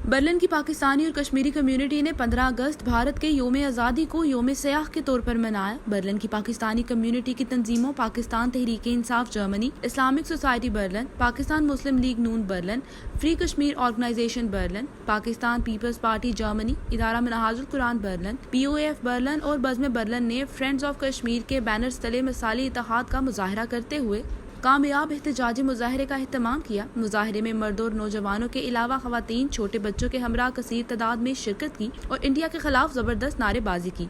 Berlin की पाकिस्तानी और Kashmiri community ने 15 अगस्त भारत के योम आज़ादी को योम सयाह के तौर पर मनाया। बर्लिन की पाकिस्तानी कम्युनिटी की तंजीमों Pakistan Tehreek Insaf Germany, Islamic society Berlin, Pakistan Muslim League Noon Berlin, free Kashmir organisation Berlin, Pakistan Peoples Party Germany, Idara Minhajul Quran Berlin, POF Berlin और बज़्म बर्लिन ने फ्रेंड्स ऑफ कश्मीर के बैनर्स तले मिसाली इत्तेहाद का मुजाहरा करते हुए कामयाब एहतजाजी मुजाहरे का एहतमाम किया। मुजाहरे में मर्दों और नौजवानों के अलावा खवातीन छोटे बच्चों के हमरा कसीर तादाद में शिरकत की और इंडिया के खिलाफ जबरदस्त नारेबाजी की।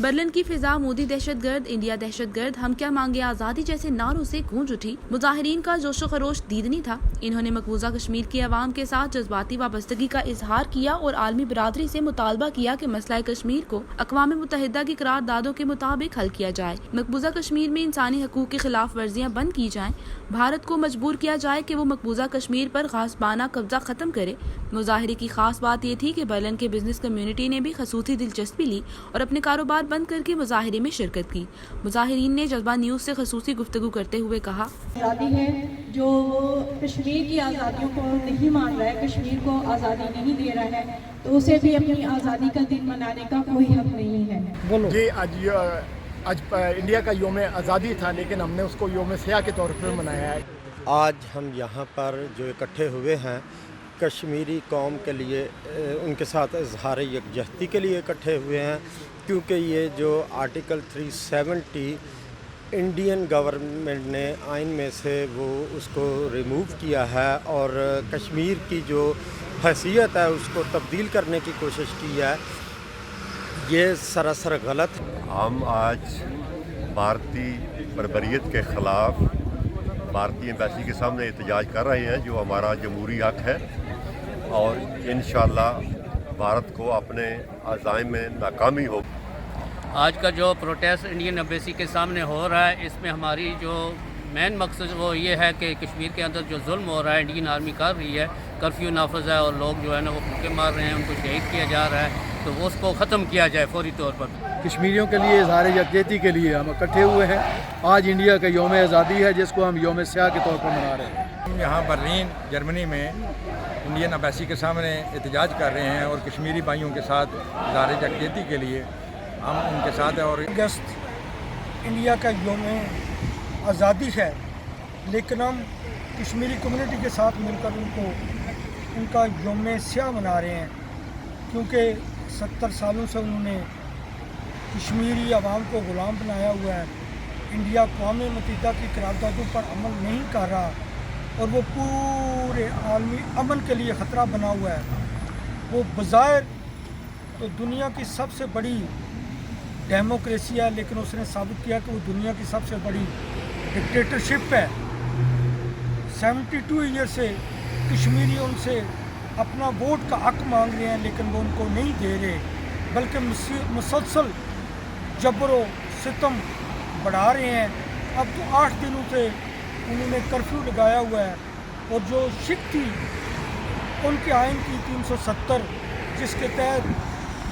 बर्लिन की फिजा मोदी दहशतगर्द, इंडिया दहशतगर्द, हम क्या मांगे आज़ादी जैसे नारों से गूंज उठी। मुजाहिरीन का जोशो खरोश दीदनी था। इन्होंने मकबूजा कश्मीर की आवाम के साथ जज्बाती वाबस्तगी का इजहार किया और आलमी बरादरी से मुतालबा किया कि मसला कश्मीर को अक़वाम मुत्तहिदा की करारदादों के मुताबिक हल किया जाए। मकबूजा कश्मीर में इंसानी हकूक़ की खिलाफ वर्जियाँ बंद की जाएँ। भारत को मजबूर किया जाए कि वो मकबूजा कश्मीर पर गासबाना कब्जा ख़त्म करे। मुजाहरे की खास बात ये थी कि बर्लिन के बिजनेस कम्युनिटी ने भी खसूसी दिलचस्पी ली और अपने कारोबार बंद करके मुजाहरे में शिरकत की। मुजाहिरीन ने जज्बा न्यूज़ से खसूसी गुफ्तगू करते हुए कहा, आज़ादी है जो कश्मीर की आज़ादियों को नहीं मान रहा है, कश्मीर को आज़ादी नहीं दे रहा है, तो उसे भी अपनी आज़ादी का दिन मनाने का कोई हक नहीं है। जी आज इंडिया का योम आज़ादी था, लेकिन हमने उसको योम सयाह के तौर पर मनाया है। आज हम यहाँ पर जो इकट्ठे हुए हैं कश्मीरी कौम के लिए, उनके साथ इजहार यकजहती के लिए इकट्ठे हुए हैं, क्योंकि ये जो आर्टिकल 370 इंडियन गवर्नमेंट ने आइन में से वो उसको रिमूव किया है और कश्मीर की जो हैसियत है उसको तब्दील करने की कोशिश की है, ये सरासर गलत। हम आज भारतीय बर्बरियत के ख़िलाफ़ भारतीय एम्बेसी के सामने एहतजाज कर रहे हैं, जो हमारा जमहूरी हक़ है, और इंशाअल्लाह भारत को अपने अज़ाइम में नाकामी हो। आज का जो प्रोटेस्ट इंडियन एम्बेसी के सामने हो रहा है, इसमें हमारी जो मेन मकसद वो ये है कि कश्मीर के अंदर जो जुल्म हो रहा है इंडियन आर्मी कर रही है, कर्फ्यू नाफज है और लोग जो है ना वो फुके मार रहे हैं, उनको शहीद किया जा रहा है, तो वो उसको ख़त्म किया जाए फौरी तौर पर। कश्मीरियों के लिए इज़हार यकजहती के लिए हम इकट्ठे हुए हैं। आज इंडिया का योम आज़ादी है, जिसको हम योम सयाह के तौर पर मना रहे हैं। हम यहाँ बर्लिन जर्मनी में इंडियन एम्बेसी के सामने एहतजाज कर रहे हैं और कश्मीरी भाइयों के साथ इज़हार यकजहती के लिए हम उनके साथ हैं। और अगस्त इंडिया का योम आज़ादी है, लेकिन हम कश्मीरी कम्युनिटी के साथ मिलकर उनका योम सयाह मना रहे हैं, क्योंकि 70 सालों से उन्होंने कश्मीरी आवाम को ग़ुलाम बनाया हुआ है। इंडिया अक़वाम मुत्तहिदा की करारदादों पर अमल नहीं कर रहा और वो पूरे आलमी अमन के लिए ख़तरा बना हुआ है। वो बज़ाहिर तो दुनिया की सबसे बड़ी डेमोक्रेसी है, लेकिन उसने साबित किया कि वो दुनिया की सबसे बड़ी डिक्टेटरशिप है। 72 ईयर से कश्मीरी उनसे अपना वोट का हक मांग रहे हैं, लेकिन वो उनको नहीं दे रहे, बल्कि मुसलसल जबरो सितम बढ़ा रहे हैं। अब तो 8 दिनों से उन्होंने कर्फ्यू लगाया हुआ है और जो शिक थी उनके आइन की 370, जिसके तहत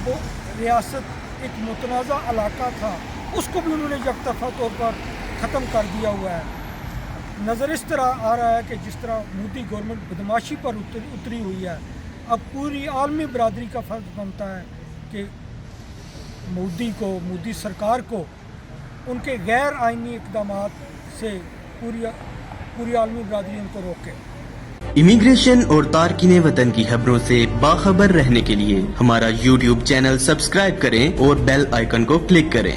वो रियासत एक मुतनाज़ा इलाका था, उसको भी उन्होंने यकतरफा तौर पर ख़त्म कर दिया हुआ है। नज़र इस तरह आ रहा है कि जिस तरह मोदी गवर्नमेंट बदमाशी पर उतरी हुई है, अब पूरी आलमी बरादरी का फ़र्ज बनता है कि मोदी सरकार को उनके गैर आइनी इक़दामात से पूरी आलमी बरादरी उनको रोके। इमिग्रेशन और तारकीन वतन की खबरों से बाखबर रहने के लिए हमारा YouTube चैनल सब्सक्राइब करें और बेल आइकन को क्लिक करें।